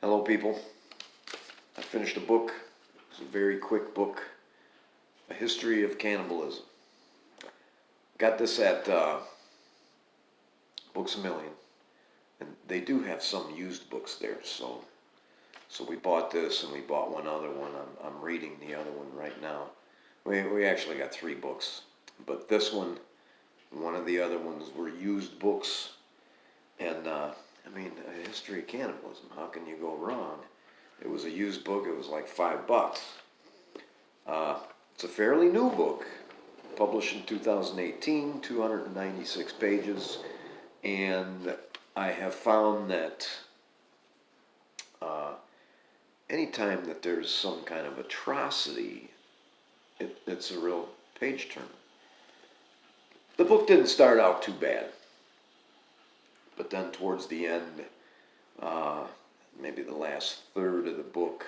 Hello, people. I finished a book. It's a very quick book, A History of Cannibalism. Got this at Books A Million, and they do have some used books there. So we bought this, and we bought one other one. I'm reading the other one right now. We actually got 3 books, but this one of the other ones were used books, and A History of Cannibalism. How can you go wrong? It was a used book. It was like $5. It's a fairly new book, published in 2018, 296 pages, and I have found that anytime that there's some kind of atrocity, it's a real page turner. The book didn't start out too bad, but then towards the end, maybe the last third of the book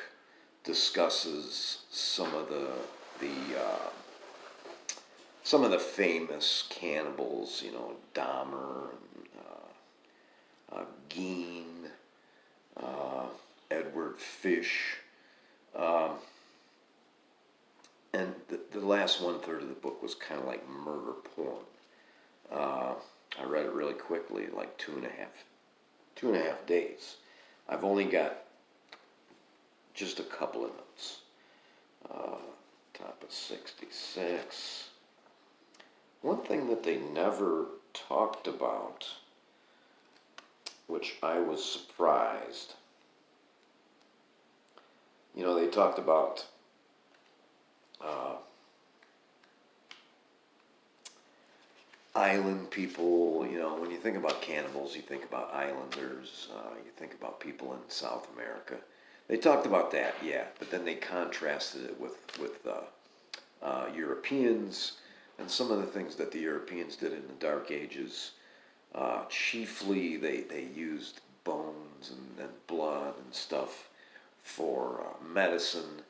discusses some of the famous cannibals, Dahmer, Geen, Edward Fish, and the last 1/3 of the book was kind of like murder porn. I read it really quickly, like two and a half days. I've only got just a couple of notes. Top of 66. One thing that they never talked about, which I was surprised, they talked about island people. When you think about cannibals, you think about islanders, you think about people in South America. They talked about that, yeah, but then they contrasted it with Europeans and some of the things that the Europeans did in the Dark Ages. Chiefly, they used bones and blood and stuff for medicine.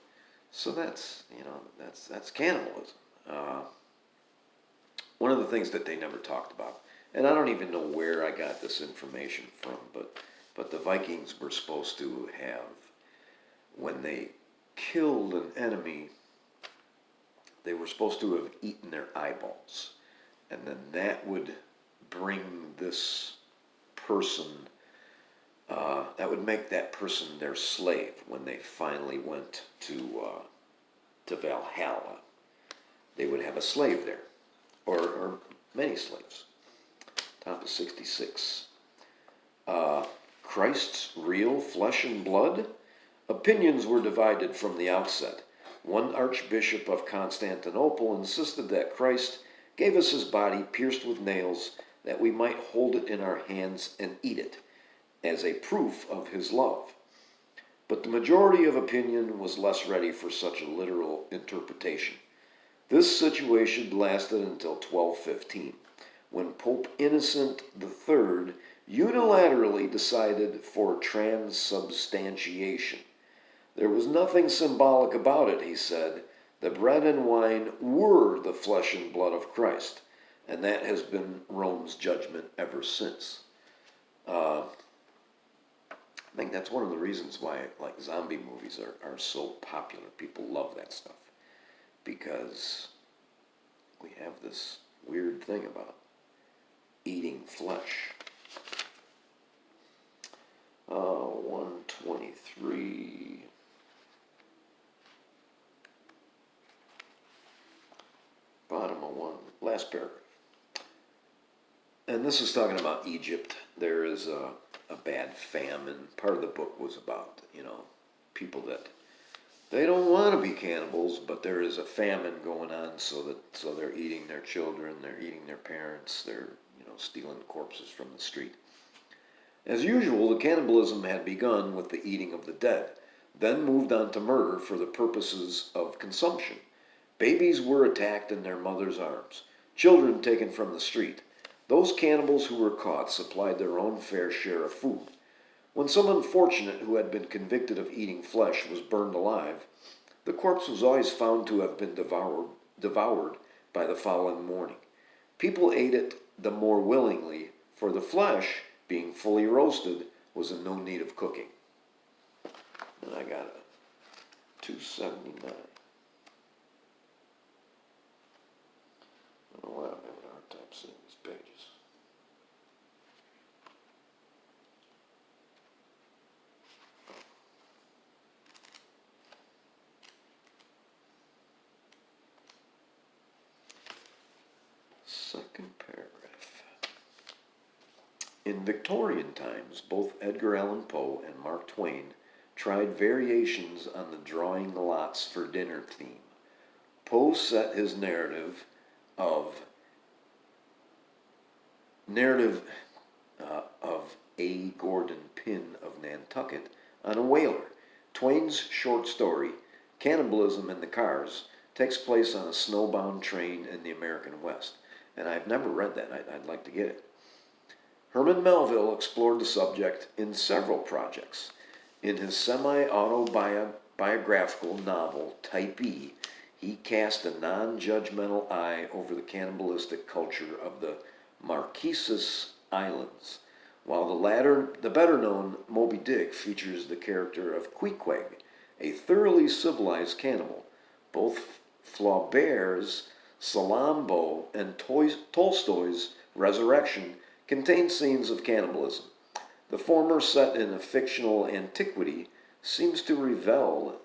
So that's cannibalism. One of the things that they never talked about, and I don't even know where I got this information from, but the Vikings were supposed to have, when they killed an enemy, they were supposed to have eaten their eyeballs, and then that would bring this person, that would make that person their slave when they finally went to Valhalla. They would have a slave there, or many slaves. Top of 66. Christ's real flesh and blood? Opinions were divided from the outset. One archbishop of Constantinople insisted that Christ gave us his body pierced with nails that we might hold it in our hands and eat it, as a proof of his love. But the majority of opinion was less ready for such a literal interpretation. This situation lasted until 1215, when Pope Innocent III unilaterally decided for transubstantiation. There was nothing symbolic about it, he said. The bread and wine were the flesh and blood of Christ, and that has been Rome's judgment ever since. I think that's one of the reasons why, like, zombie movies are so popular. People love that stuff, because we have this weird thing about eating flesh. 123. Bottom of one, last paragraph. And this is talking about Egypt. There is a bad famine. Part of the book was about, people that they don't want to be cannibals, but there is a famine going on, so they're eating their children, they're eating their parents, they're stealing corpses from the street. As usual, the cannibalism had begun with the eating of the dead, then moved on to murder for the purposes of consumption. Babies were attacked in their mother's arms, children taken from the street. Those cannibals who were caught supplied their own fair share of food. When some unfortunate who had been convicted of eating flesh was burned alive, the corpse was always found to have been devoured by the following morning. People ate it the more willingly, for the flesh, being fully roasted, was in no need of cooking. And I got a 279. I don't know why I'm having a hard time seeing these pages. Second paragraph. In Victorian times, both Edgar Allan Poe and Mark Twain tried variations on the drawing lots for dinner theme. Poe set his narrative of A. Gordon Pym of Nantucket on a whaler. Twain's short story, Cannibalism in the Cars, takes place on a snowbound train in the American West. And I've never read that. I'd like to get it. Herman Melville explored the subject in several projects. In his semi-autobiographical novel, Type E, he cast a non-judgmental eye over the cannibalistic culture of the Marquesas Islands, while the better-known Moby Dick features the character of Queequeg, a thoroughly civilized cannibal. Both Flaubert's Salammbô and Tolstoy's Resurrection contain scenes of cannibalism. The former, set in a fictional antiquity, seems to revel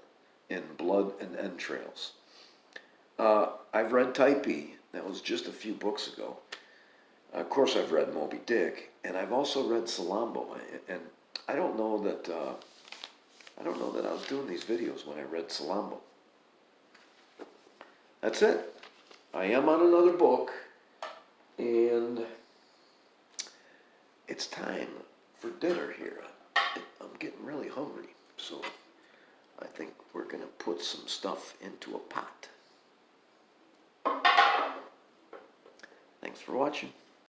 in blood and entrails. I've read Type E. That was just a few books ago. Of course, I've read Moby Dick, and I've also read Salammbô. And I don't know that I was doing these videos when I read Salammbô. That's it. I am on another book, and it's time for dinner here. I'm getting really hungry, so I think we're going to put some stuff into a pot. Thanks for watching.